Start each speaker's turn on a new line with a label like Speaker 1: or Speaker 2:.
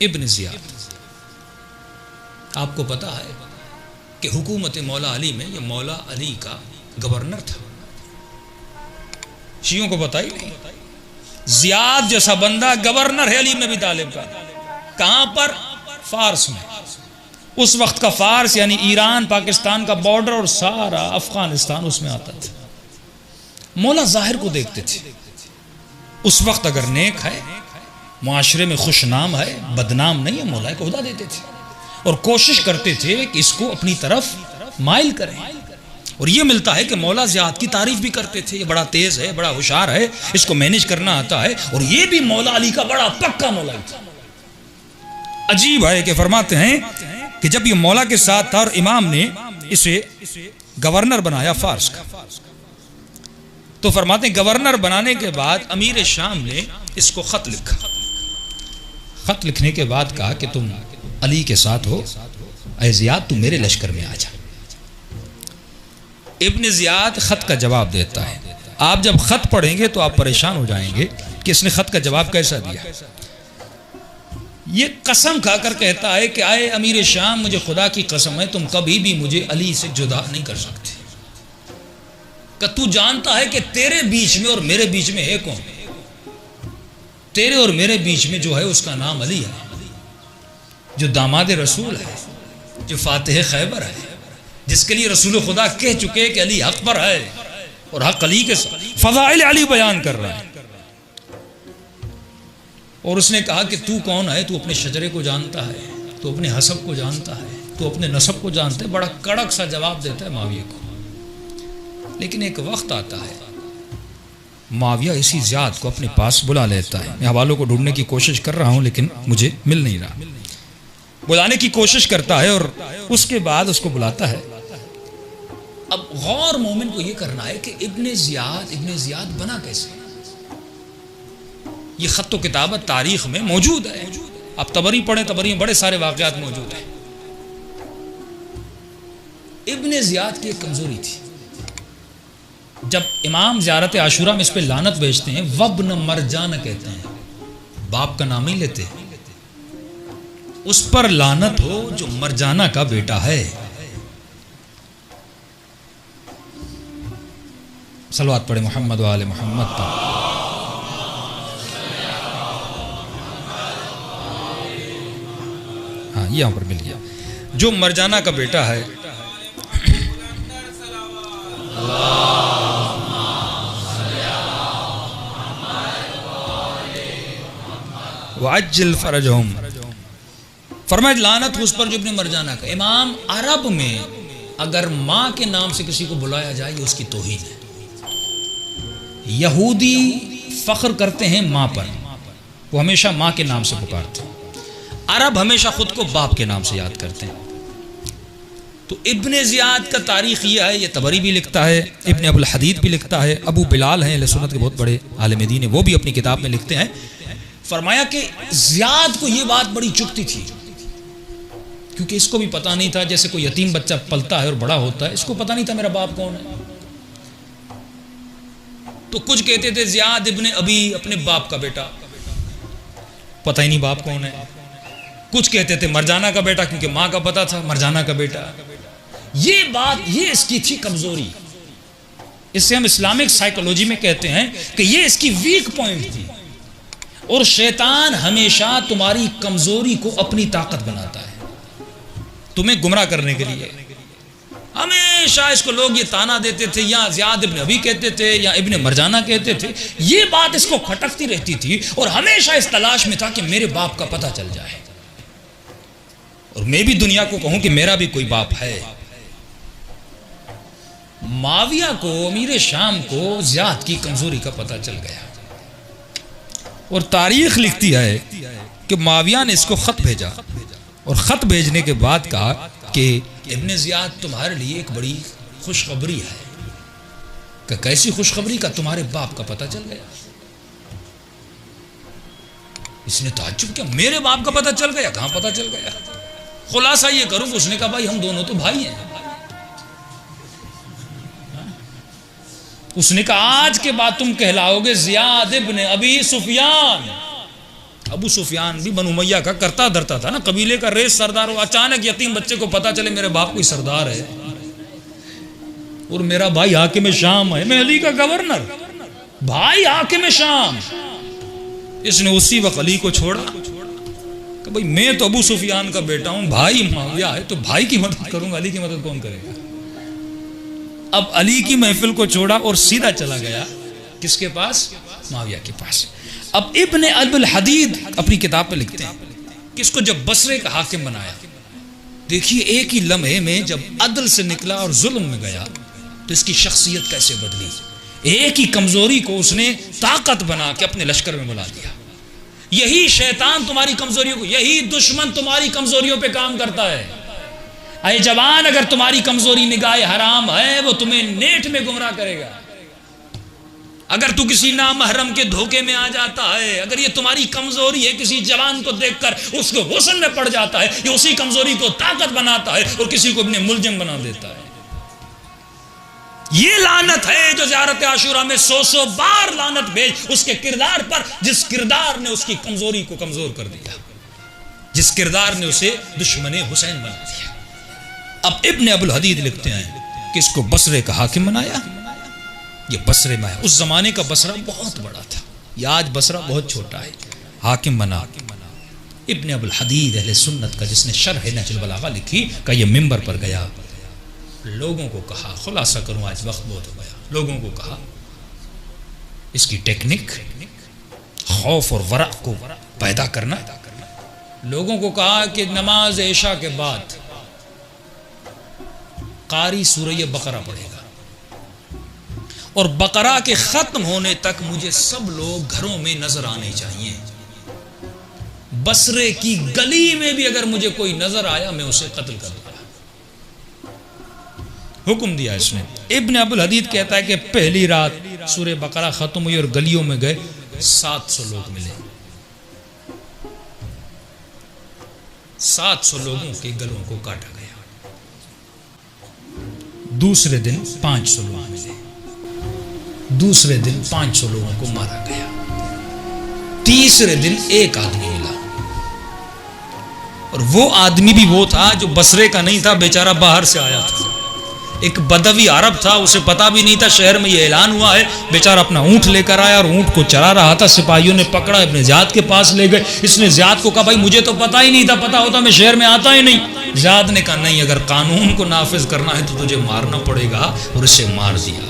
Speaker 1: इब्न Ziyad. आपको पता है कि हुकूमत मौला अली में ये मौला अली का गवर्नर था। शियों को पता ही नहीं, ज़ियाद जैसा बंदा गवर्नर है अली इब्न अबी तालिब का। कहां पर? फारस में। उस वक्त का फारस यानी ईरान पाकिस्तान का बॉर्डर और सारा अफगानिस्तान उसमें आता था। मौला ज़ाहिर को देखते थे। उस वक्त अगर नेक है, मुआशरे में खुश नाम है, बदनाम नहीं है, मौला को खुदा देते थे और कोशिश करते थे कि इसको अपनी तरफ माइल करें। और ये मिलता है कि मौला ज़ियाद की तारीफ भी करते थे, ये बड़ा तेज है, बड़ा होशियार है, इसको मैनेज करना आता है। और ये भी मौला अली का बड़ा पक्का मौला था। अजीब है कि फरमाते हैं कि जब ये मौला के साथ था और इमाम ने इसे गवर्नर बनाया फारस का, तो फरमाते हैं गवर्नर बनाने के बाद अमीर शाम ने इसको खत लिखा। खत लिखने के बाद कहा कि तुम अली के साथ हो, ऐ ज़ियाद तू मेरे लश्कर में आ जा। इब्न ज़ियाद खत का जवाब देता है। आप जब खत पढ़ेंगे तो आप परेशान हो जाएंगे कि इसने खत का जवाब कैसा दिया। ये कसम खाकर कहता है कि आए अमीर शाम, मुझे खुदा की कसम है तुम कभी भी मुझे अली से जुदा नहीं कर सकते। कि तू जानता है कि तेरे बीच में और मेरे बीच में है कौन? तेरे और मेरे बीच में जो है उसका नाम अली है, जो दामाद रसूल है, जो फातिह खैबर है, जिसके लिए रसूल खुदा कह चुके कि अली हक पर है और हक अली के फज़ाइल अली बयान कर रहा है। और उसने कहा कि तू कौन है? तू अपने शजरे को जानता है, तू अपने हसब को जानता है, तू अपने नसब को जानता है। बड़ा कड़क सा जवाब देता है माविया को। लेकिन एक वक्त आता है माविया इसी ज़ियाद को अपने पास बुला लेता है। मैं हवालों को ढूंढने की कोशिश कर रहा हूं लेकिन मुझे मिल नहीं रहा। बुलाने की कोशिश करता है और उसके बाद उसको बुलाता है। अब गौर मोमिन को यह करना है कि इब्न ज़ियाद बना कैसे। ये खत्तो किताबत तारीख में मौजूद है। आप तबरी पढ़ें, तबरी में बड़े सारे वाक़यात मौजूद हैं। इब्न ज़ियाद की एक कमजोरी थी। जब इमाम ज़ियारत आशूरा में इस पे लानत भेजते हैं, वब्न मरजान कहते हैं, बाप का नाम ही लेते, उस पर लानत हो जो मरजाना का बेटा है। सलवात पढ़े मोहम्मद व आले मोहम्मद पर। हाँ, यहां पर मिल गया। जो मरजाना का बेटा है, वअज्जिल फरजहुम, फरमाया लानत उस पर जो इब्न मरजाना का। इमाम, अरब में अगर माँ के नाम से किसी को बुलाया जाए ये उसकी तौहीन है। यहूदी फख्र करते हैं माँ पर, वो हमेशा माँ के नाम से पुकारते हैं। अरब हमेशा खुद को बाप के नाम से याद करते हैं। तो इब्न ज़ियाद का तारीख़ ये है, ये तबरी भी लिखता है, इब्न अबुल हदीद भी लिखता है, अबू बिलाल हैं अहले सुन्नत के बहुत बड़े आलिम दीन है, वो भी अपनी किताब में लिखते हैं। फरमाया कि ज़ियाद को ये बात बड़ी चुभती थी, क्योंकि इसको भी पता नहीं था, जैसे कोई यतीम बच्चा पलता है और बड़ा होता है, इसको पता नहीं था मेरा बाप कौन है। तो कुछ कहते थे ज़ियाद इब्न अबी, अपने बाप का बेटा, पता ही नहीं बाप कौन है। कुछ कहते थे मरजाना का बेटा, क्योंकि माँ का पता था, मरजाना का बेटा। ये बात, ये इसकी थी कमजोरी। इससे हम इस्लामिक साइकोलॉजी में कहते हैं कि ये इसकी वीक पॉइंट थी। और शैतान हमेशा तुम्हारी कमजोरी को अपनी ताकत बनाता है, तुम्हें गुमराह करने के लिए। हमेशा इसको लोग ये ताना देते थे, या ज़ियाद इब्न अबी कहते थे, या इब्न मरजाना कहते थे। ये बात इसको खटकती रहती थी और हमेशा इस तलाश में था कि मेरे बाप का पता चल जाए और मैं भी दुनिया को कहूं कि मेरा भी कोई बाप है। माविया को, अमीर शाम को ज़ियाद की कमजोरी का पता चल गया और तारीख लिखती है कि माविया ने इसको खत भेजा और खत भेजने के बाद कहा कि इब्न ज़ियाद तुम्हारे लिए एक बड़ी खुशखबरी है। कि कैसी खुशखबरी? का तुम्हारे बाप का पता चल गया। इसने ताज्जुब किया, मेरे बाप का पता चल गया? कहां पता चल गया? खुलासा ये करूं, उसने कहा भाई हम दोनों तो भाई हैं। उसने कहा आज के बाद तुम कहलाओगे ज़ियाद इब्न अबी सुफियान। अबू सुफियान भी बनु उमैया का करता धरता था ना, कबीले का रेस सरदार हो। अचानक यतीम बच्चे को पता चले मेरे बाप कोई सरदार है और मेरा भाई हाकिम शाम है, मैं अली का गवर्नर, भाई हाकिम शाम। इसने उसी वक्त अली को छोड़ा कि भाई मैं तो अबू सुफियान का बेटा हूं, भाई मुआविया है तो भाई की मदद करूंगा, अली की मदद कौन करेगा। अब अली की महफिल को छोड़ा और सीधा चला गया किसके पास, मुआविया के पास। अब इब्ने अबुल हदीद अपनी किताब में लिखते हैं कि इसको जब बसरे का हाकिम बनाया, देखिए एक ही लम्हे में जब अदल से निकला और जुल्म में गया तो इसकी शख्सियत कैसे बदली। एक ही कमजोरी को उसने ताकत बना के अपने लश्कर में बुला दिया। यही शैतान तुम्हारी कमजोरियों को, यही दुश्मन तुम्हारी कमजोरियों पे काम करता है। अरे जवान, अगर तुम्हारी कमजोरी निगाह हराम है वो तुम्हें नेट में गुमराह करेगा। अगर तू किसी नामहरम के धोखे में आ जाता है, अगर ये तुम्हारी कमजोरी है, किसी जवान को देखकर उसको हुस्न में पड़ जाता है, ये उसी कमजोरी को ताकत बनाता है और किसी को अपने मुलजिम बना देता है। ये लानत है जो ज़ियारत आशूरा में 100 बार लानत भेज उसके किरदार पर, जिस किरदार ने उसकी कमजोरी को कमजोर कर दिया, जिस किरदार ने उसे दुश्मने हुसैन बना दिया। अब इब्ने अबुल हदीद लिखते हैं कि इसको बसरे का हाकिम बनाया। ये बसरे में है, उस जमाने का बसरा बहुत बड़ा था, ये आज बसरा बहुत छोटा है। हाकिम बना इब्ने अबुल हदीद अहले सुन्नत का, जिसने शरह नहजुल बलागा लिखी, का ये मिंबर पर गया, लोगों को कहा, खुलासा करूं आज वक्त बहुत हो गया, लोगों को कहा इसकी टेक्निक खौफ और वरा को पैदा करना। लोगों को कहा कि नमाज इशा के बाद कारी सूरह बकरा पढ़ेगा और बकरा के खत्म होने तक मुझे सब लोग घरों में नजर आने चाहिए। बसरे की गली में भी अगर मुझे कोई नजर आया मैं उसे कत्ल कर दूंगा। हुक्म दिया इसने। इब्ने अबुल हदीद कहता है कि पहली रात सूरह बकरा खत्म हुई और गलियों में गए 700 लोग मिले। 700 लोगों के गलों को काटा गया। दूसरे दिन 500 लोग मिले, दूसरे दिन 500 लोगों को मारा गया। तीसरे दिन एक आदमी मिला और वो आदमी भी वो था जो बसरे का नहीं था, बेचारा बाहर से आया था। एक बदवी अरब था, उसे पता भी नहीं था शहर में ये ऐलान हुआ है। बेचारा अपना ऊंट लेकर आया और ऊंट को चरा रहा था। सिपाहियों ने पकड़ा, इब्ने ज़ियाद के पास ले गए। इसने ज़ियाद को कहा भाई मुझे तो पता ही नहीं था, पता होता मैं शहर में आता ही नहीं। ज़ियाद ने कहा नहीं, अगर कानून को नाफिज करना है तो तुझे मारना पड़ेगा, और इसे मार दिया।